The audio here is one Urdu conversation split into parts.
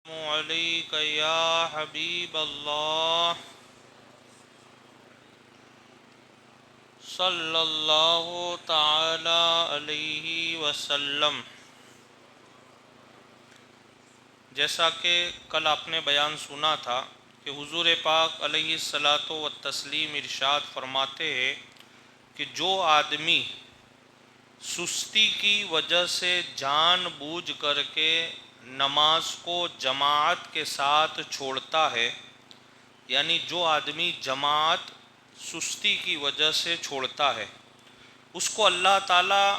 عليك يا حبيب الله صلى الله تعالى عليه وسلم۔ جیسا کہ کل آپ نے بیان سنا تھا کہ حضور پاک علیہ الصلاۃ والتسلیم ارشاد فرماتے ہیں کہ جو آدمی سستی کی وجہ سے جان بوجھ کر کے نماز کو جماعت کے ساتھ چھوڑتا ہے، یعنی جو آدمی جماعت سستی کی وجہ سے چھوڑتا ہے، اس کو اللہ تعالیٰ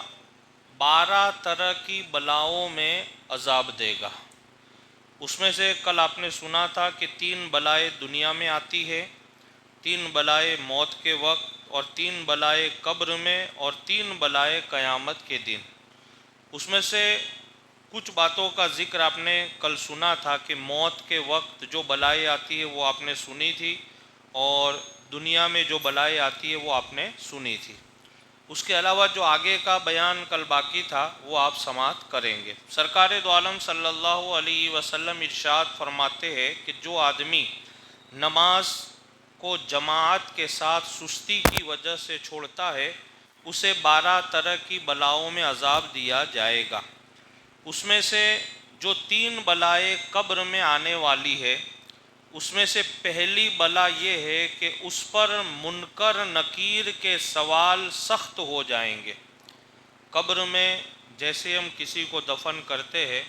12 طرح کی بلاؤں میں عذاب دے گا۔ اس میں سے کل آپ نے سنا تھا کہ 3 بلائیں دنیا میں آتی ہے، 3 بلائیں موت کے وقت، اور 3 بلائیں قبر میں، اور 3 بلائیں قیامت کے دن۔ اس میں سے کچھ باتوں کا ذکر آپ نے کل سنا تھا کہ موت کے وقت جو بلائیں آتی ہے وہ آپ نے سنی تھی، اور دنیا میں جو بلائیں آتی ہے وہ آپ نے سنی تھی۔ اس کے علاوہ جو آگے کا بیان کل باقی تھا وہ آپ سماعت کریں گے۔ سرکار دو عالم صلی اللہ علیہ وسلم ارشاد فرماتے ہیں کہ جو آدمی نماز کو جماعت کے ساتھ سستی کی وجہ سے چھوڑتا ہے، اسے 12 طرح کی بلاؤں میں عذاب دیا جائے گا۔ اس میں سے جو 3 بلائیں قبر میں آنے والی ہے، اس میں سے پہلی بلا یہ ہے کہ اس پر منکر نکیر کے سوال سخت ہو جائیں گے۔ قبر میں جیسے ہم کسی کو دفن کرتے ہیں،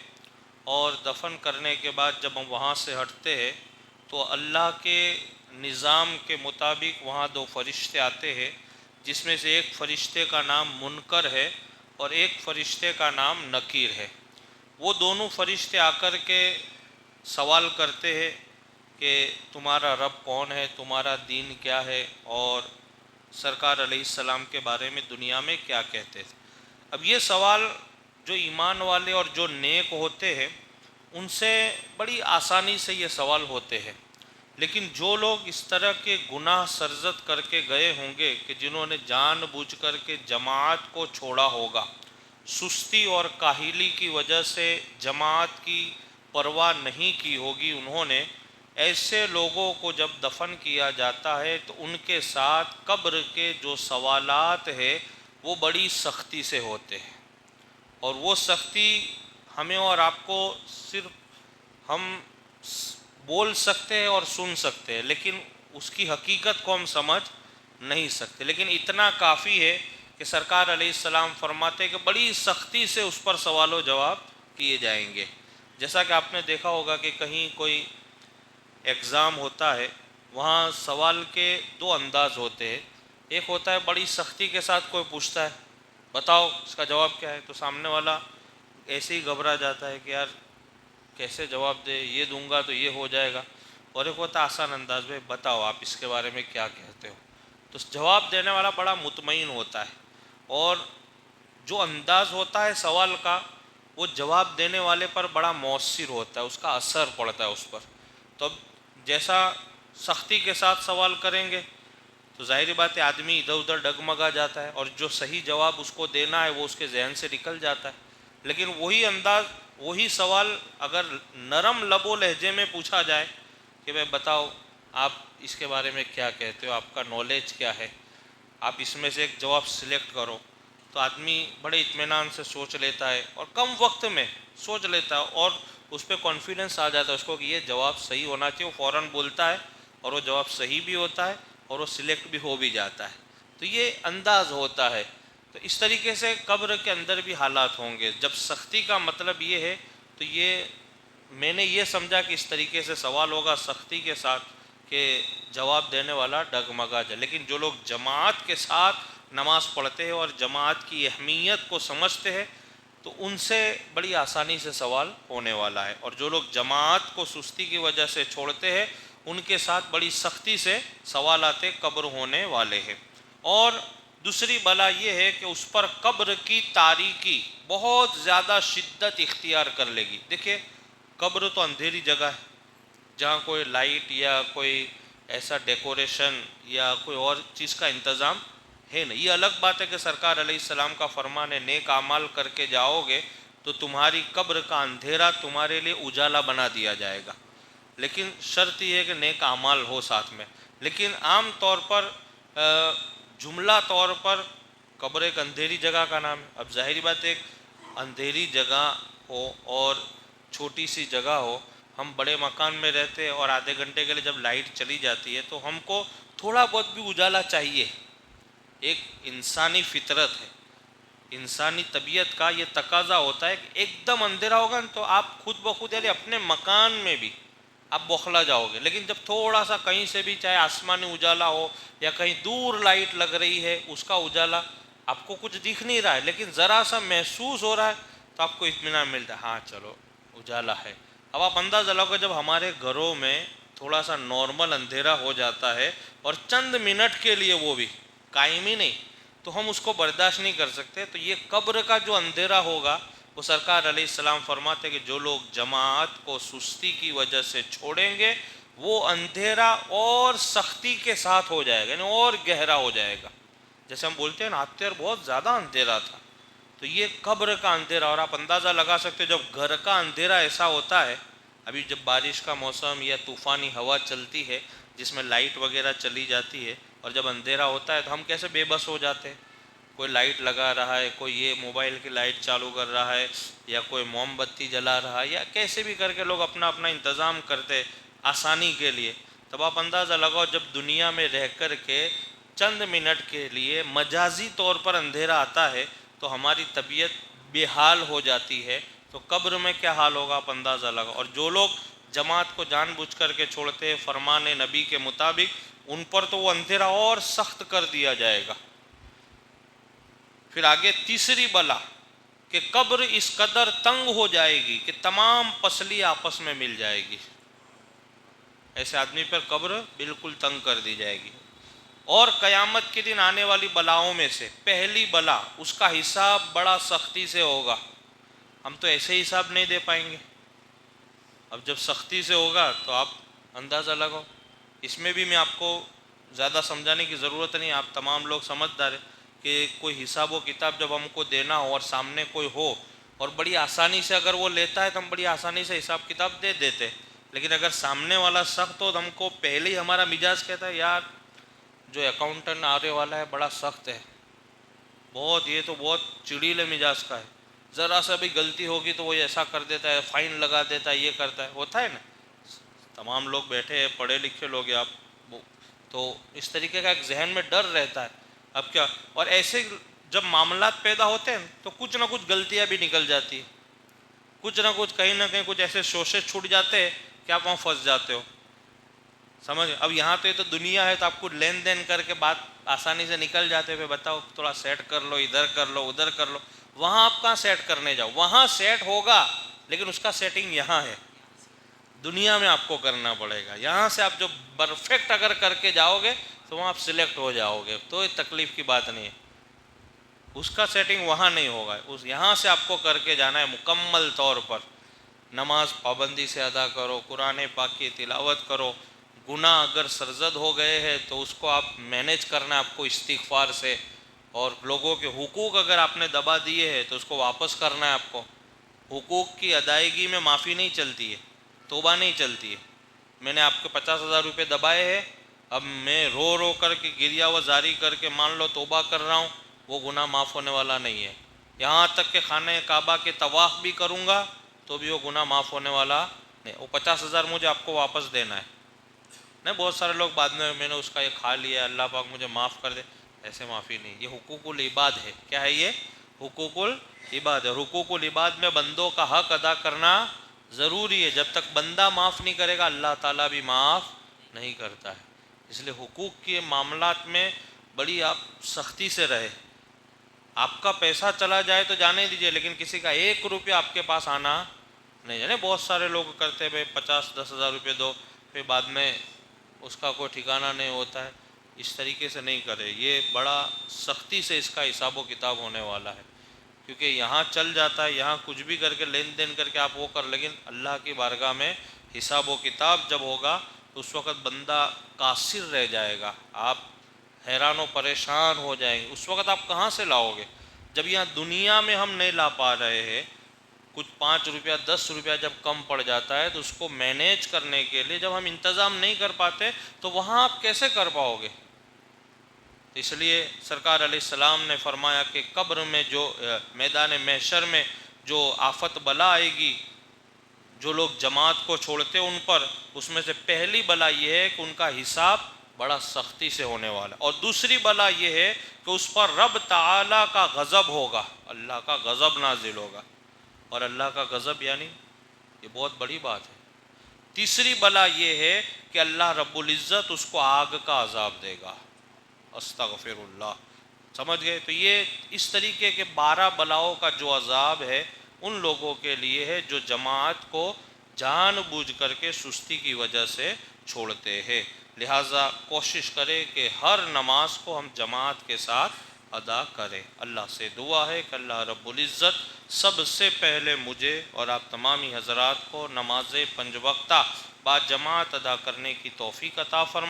اور دفن کرنے کے بعد جب ہم وہاں سے ہٹتے ہیں تو اللہ کے نظام کے مطابق وہاں 2 فرشتے آتے ہیں، جس میں سے ایک فرشتے کا نام منکر ہے اور ایک فرشتے کا نام نکیر ہے۔ وہ دونوں فرشتے آ کر کے سوال کرتے ہیں کہ تمہارا رب کون ہے، تمہارا دین کیا ہے، اور سرکار علیہ السلام کے بارے میں دنیا میں کیا کہتے تھے۔ اب یہ سوال جو ایمان والے اور جو نیک ہوتے ہیں ان سے بڑی آسانی سے یہ سوال ہوتے ہیں، لیکن جو لوگ اس طرح کے گناہ سرزد کر کے گئے ہوں گے کہ جنہوں نے جان بوجھ کر کے جماعت کو چھوڑا ہوگا، سستی اور کاہلی کی وجہ سے جماعت کی پرواہ نہیں کی ہوگی انہوں نے، ایسے لوگوں کو جب دفن کیا جاتا ہے تو ان کے ساتھ قبر کے جو سوالات ہیں وہ بڑی سختی سے ہوتے ہیں، اور وہ سختی ہمیں اور آپ کو صرف ہم بول سکتے ہیں اور سن سکتے ہیں، لیکن اس کی حقیقت کو ہم سمجھ نہیں سکتے۔ لیکن اتنا کافی ہے کہ سرکار علیہ السلام فرماتے ہیں کہ بڑی سختی سے اس پر سوال و جواب کیے جائیں گے۔ جیسا کہ آپ نے دیکھا ہوگا کہ کہیں کوئی ایگزام ہوتا ہے، وہاں سوال کے 2 انداز ہوتے ہیں۔ ایک ہوتا ہے بڑی سختی کے ساتھ کوئی پوچھتا ہے بتاؤ اس کا جواب کیا ہے، تو سامنے والا ایسے ہی گھبرا جاتا ہے کہ یار کیسے جواب دے، یہ دوں گا تو یہ ہو جائے گا۔ اور ایک ہوتا ہے آسان انداز میں، بتاؤ آپ اس کے بارے میں کیا کہتے ہو۔ تو جواب دینے والا بڑا مطمئن ہوتا ہے، اور جو انداز ہوتا ہے سوال کا وہ جواب دینے والے پر بڑا مؤثر ہوتا ہے، اس کا اثر پڑتا ہے اس پر۔ تو اب جیسا سختی کے ساتھ سوال کریں گے تو ظاہری بات ہے آدمی ادھر ادھر ڈگمگا جاتا ہے، اور جو صحیح جواب اس کو دینا ہے وہ اس کے ذہن سے نکل جاتا ہے۔ لیکن وہی انداز، وہی سوال اگر نرم لب و لہجے میں پوچھا جائے کہ بھائی بتاؤ آپ اس کے بارے میں کیا کہتے ہو، آپ کا نالج کیا ہے، آپ اس میں سے ایک جواب سلیکٹ کرو، تو آدمی بڑے اطمینان سے سوچ لیتا ہے، اور کم وقت میں سوچ لیتا ہے، اور اس پہ کانفیڈنس آ جاتا ہے اس کو کہ یہ جواب صحیح ہونا چاہیے۔ وہ فوراً بولتا ہے اور وہ جواب صحیح بھی ہوتا ہے اور وہ سلیکٹ بھی ہو بھی جاتا ہے۔ تو یہ انداز ہوتا ہے۔ تو اس طریقے سے قبر کے اندر بھی حالات ہوں گے۔ جب سختی کا مطلب یہ ہے تو یہ میں نے یہ سمجھا کہ اس طریقے سے سوال ہوگا سختی کے ساتھ کہ جواب دینے والا ڈگمگا جائے، لیکن جو لوگ جماعت کے ساتھ نماز پڑھتے ہیں اور جماعت کی اہمیت کو سمجھتے ہیں تو ان سے بڑی آسانی سے سوال ہونے والا ہے، اور جو لوگ جماعت کو سستی کی وجہ سے چھوڑتے ہیں ان کے ساتھ بڑی سختی سے سوالات قبر ہونے والے ہیں۔ اور دوسری بلا یہ ہے کہ اس پر قبر کی تاریکی بہت زیادہ شدت اختیار کر لے گی۔ دیکھیں قبر تو اندھیری جگہ ہے جہاں کوئی لائٹ یا کوئی ایسا ڈیکوریشن یا کوئی اور چیز کا انتظام ہے نہیں۔ یہ الگ بات ہے کہ سرکار علیہ السلام کا فرمان ہے نیک اعمال کر کے جاؤ گے تو تمہاری قبر کا اندھیرا تمہارے لیے اجالا بنا دیا جائے گا، لیکن شرط یہ ہے کہ نیک اعمال ہو ساتھ میں۔ لیکن عام طور پر جملہ طور پر قبر ایک اندھیری جگہ کا نام ہے۔ اب ظاہری بات ہے، ایک اندھیری جگہ ہو اور چھوٹی سی جگہ ہو، ہم بڑے مکان میں رہتے ہیں اور آدھے گھنٹے کے لیے جب لائٹ چلی جاتی ہے تو ہم کو تھوڑا بہت بھی اجالا چاہیے۔ ایک انسانی فطرت ہے، انسانی طبیعت کا یہ تقاضا ہوتا ہے کہ ایک دم اندھیرا ہوگا تو آپ خود بخود یعنی اپنے مکان میں بھی آپ بوکھلا جاؤ گے، لیکن جب تھوڑا سا کہیں سے بھی چاہے آسمانی اجالا ہو یا کہیں دور لائٹ لگ رہی ہے اس کا اجالا، آپ کو کچھ دکھ نہیں رہا ہے لیکن ذرا سا محسوس ہو رہا ہے تو آپ کو اطمینان ملتا ہے، ہاں چلو اجالا ہے۔ اب آپ اندازہ لگاؤ جب ہمارے گھروں میں تھوڑا سا نارمل اندھیرا ہو جاتا ہے اور چند منٹ کے لیے وہ بھی قائم ہی نہیں، تو ہم اس کو برداشت نہیں کر سکتے۔ تو یہ قبر کا جو اندھیرا ہوگا، وہ سرکار علیہ السلام فرماتے کہ جو لوگ جماعت کو سستی کی وجہ سے چھوڑیں گے وہ اندھیرا اور سختی کے ساتھ ہو جائے گا، یعنی اور گہرا ہو جائے گا۔ جیسے ہم بولتے ہیں نا آتر بہت زیادہ اندھیرا تھا، تو یہ قبر کا اندھیرا، اور آپ اندازہ لگا سکتے جب گھر کا اندھیرا ایسا ہوتا ہے، ابھی جب بارش کا موسم یا طوفانی ہوا چلتی ہے جس میں لائٹ وغیرہ چلی جاتی ہے اور جب اندھیرا ہوتا ہے تو ہم کیسے بے بس ہو جاتے ہیں۔ کوئی لائٹ لگا رہا ہے، کوئی یہ موبائل کی لائٹ چالو کر رہا ہے یا کوئی موم بتی جلا رہا ہے، یا کیسے بھی کر کے لوگ اپنا اپنا انتظام کرتے آسانی کے لیے۔ تب آپ اندازہ لگاؤ جب دنیا میں رہ کر کے چند منٹ کے لیے مجازی طور پر اندھیرا آتا ہے تو ہماری طبیعت بے حال ہو جاتی ہے، تو قبر میں کیا حال ہوگا آپ اندازہ لگاؤ۔ اور جو لوگ جماعت کو جان بوجھ کر کے چھوڑتے فرمان نبی کے مطابق، ان پر تو وہ اندھیرا اور سخت کر دیا جائے گا۔ پھر آگے تیسری بلا کہ قبر اس قدر تنگ ہو جائے گی کہ تمام پسلی آپس میں مل جائے گی، ایسے آدمی پر قبر بالکل تنگ کر دی جائے گی۔ اور قیامت کے دن آنے والی بلاؤں میں سے پہلی بلا، اس کا حساب بڑا سختی سے ہوگا، ہم تو ایسے حساب نہیں دے پائیں گے۔ اب جب سختی سے ہوگا تو آپ اندازہ لگاؤ۔ اس میں بھی میں آپ کو زیادہ سمجھانے کی ضرورت نہیں، آپ تمام لوگ سمجھدار ہیں کہ کوئی حساب و کتاب جب ہم کو دینا ہو اور سامنے کوئی ہو اور بڑی آسانی سے اگر وہ لیتا ہے تو ہم بڑی آسانی سے حساب کتاب دے دیتے، لیکن اگر سامنے والا سخت ہو تو ہم کو پہلے ہی ہمارا مزاج کہتا ہے یار جو اکاؤنٹنٹ آنے والا ہے بڑا سخت ہے، بہت یہ تو بہت چڑیلے مزاج کا ہے، ذرا سا بھی غلطی ہوگی تو وہ ایسا کر دیتا ہے، فائن لگا دیتا ہے، یہ کرتا ہے، ہوتا ہے نا۔ تمام لوگ بیٹھے ہیں، پڑھے لکھے لوگ ہیں آپ، تو اس طریقے کا ایک ذہن میں ڈر رہتا ہے۔ اب کیا، اور ایسے جب معاملات پیدا ہوتے ہیں تو کچھ نہ کچھ غلطیاں بھی نکل جاتی ہیں، کچھ نہ کہیں کچھ ایسے شوشے چھوٹ جاتے ہیں کہ آپ وہاں پھنس جاتے ہو، سمجھ۔ اب یہاں تو یہ تو دنیا ہے تو آپ کو لین دین کر کے بات آسانی سے نکل جاتے ہوئے، بتاؤ تھوڑا سیٹ کر لو، ادھر کر لو ادھر کر لو، وہاں آپ کہاں سیٹ کرنے جاؤ، وہاں سیٹ ہوگا لیکن اس کا سیٹنگ یہاں ہے، دنیا میں آپ کو کرنا پڑے گا۔ یہاں سے آپ جو پرفیکٹ اگر کر کے جاؤ گے تو وہاں آپ سلیکٹ ہو جاؤ گے، تو یہ تکلیف کی بات نہیں ہے، اس کا سیٹنگ وہاں نہیں ہوگا، اس یہاں سے آپ کو کر کے جانا ہے مکمل طور پر۔ نماز پابندی سے ادا کرو، قرآن پاک کی تلاوت کرو، گناہ اگر سرزد ہو گئے ہیں تو اس کو آپ مینیج کرنا ہے آپ کو استغفار سے، اور لوگوں کے حقوق اگر آپ نے دبا دیے ہیں تو اس کو واپس کرنا ہے آپ کو۔ حقوق کی ادائیگی میں معافی نہیں چلتی ہے، توبہ نہیں چلتی ہے۔ میں نے آپ کے 50,000 روپے دبائے ہیں، اب میں رو رو کر کے گریہ و زاری کر کے مان لو توبہ کر رہا ہوں، وہ گناہ معاف ہونے والا نہیں ہے۔ یہاں تک کہ خانہ کعبہ کے طواف بھی کروں گا تو بھی وہ گناہ معاف ہونے والا نہیں، وہ 50,000 مجھے آپ کو واپس دینا ہے۔ نہیں، بہت سارے لوگ بعد میں نے اس کا یہ کھا لیا، اللہ پاک مجھے معاف کر دے، ایسے معافی نہیں، یہ حقوق العباد ہے۔ کیا ہے یہ؟ حقوق العباد ہے۔ حقوق العباد میں بندوں کا حق ادا کرنا ضروری ہے، جب تک بندہ معاف نہیں کرے گا اللہ تعالیٰ بھی معاف نہیں کرتا ہے۔ اس لیے حقوق کے معاملات میں بڑی آپ سختی سے رہے۔ آپ کا پیسہ چلا جائے تو جانے دیجئے، لیکن کسی کا 1 روپیہ آپ کے پاس آنا نہیں جانے۔ بہت سارے لوگ کرتے ہیں 50-10,000 روپے دو، پھر بعد میں اس کا کوئی ٹھکانہ نہیں ہوتا ہے، اس طریقے سے نہیں کرے، یہ بڑا سختی سے اس کا حساب و کتاب ہونے والا ہے، کیونکہ یہاں چل جاتا ہے، یہاں کچھ بھی کر کے لین دین کر کے آپ وہ کر، لیکن اللہ کی بارگاہ میں حساب و کتاب جب ہوگا تو اس وقت بندہ قاصر رہ جائے گا، آپ حیران و پریشان ہو جائیں گے۔ اس وقت آپ کہاں سے لاؤ گے جب یہاں دنیا میں ہم نہیں لا پا رہے ہیں؟ کچھ 5 روپیہ 10 روپیہ جب کم پڑ جاتا ہے تو اس کو مینیج کرنے کے لیے جب ہم انتظام نہیں کر پاتے تو وہاں آپ کیسے کر پاؤ گے؟ اس لیے سرکار علیہ السلام نے فرمایا کہ قبر میں جو میدان محشر میں جو آفت بلا آئے گی، جو لوگ جماعت کو چھوڑتے ان پر، اس میں سے پہلی بلا یہ ہے کہ ان کا حساب بڑا سختی سے ہونے والا، اور دوسری بلا یہ ہے کہ اس پر رب تعالیٰ کا غضب ہوگا، اللہ کا غضب نازل ہوگا، اور اللہ کا غضب یعنی یہ بہت بڑی بات ہے۔ تیسری بلا یہ ہے کہ اللہ رب العزت اس کو آگ کا عذاب دے گا، استغفر اللہ، سمجھ گئے؟ تو یہ اس طریقے کے 12 بلاؤں کا جو عذاب ہے ان لوگوں کے لیے ہے جو جماعت کو جان بوجھ کر کے سستی کی وجہ سے چھوڑتے ہیں۔ لہٰذا کوشش کرے کہ ہر نماز کو ہم جماعت کے ساتھ ادا کریں۔ اللہ سے دعا ہے کہ اللہ رب العزت سب سے پہلے مجھے اور آپ تمامی حضرات کو نماز 5 وقتہ با جماعت ادا کرنے کی توفیق عطا فرمائے۔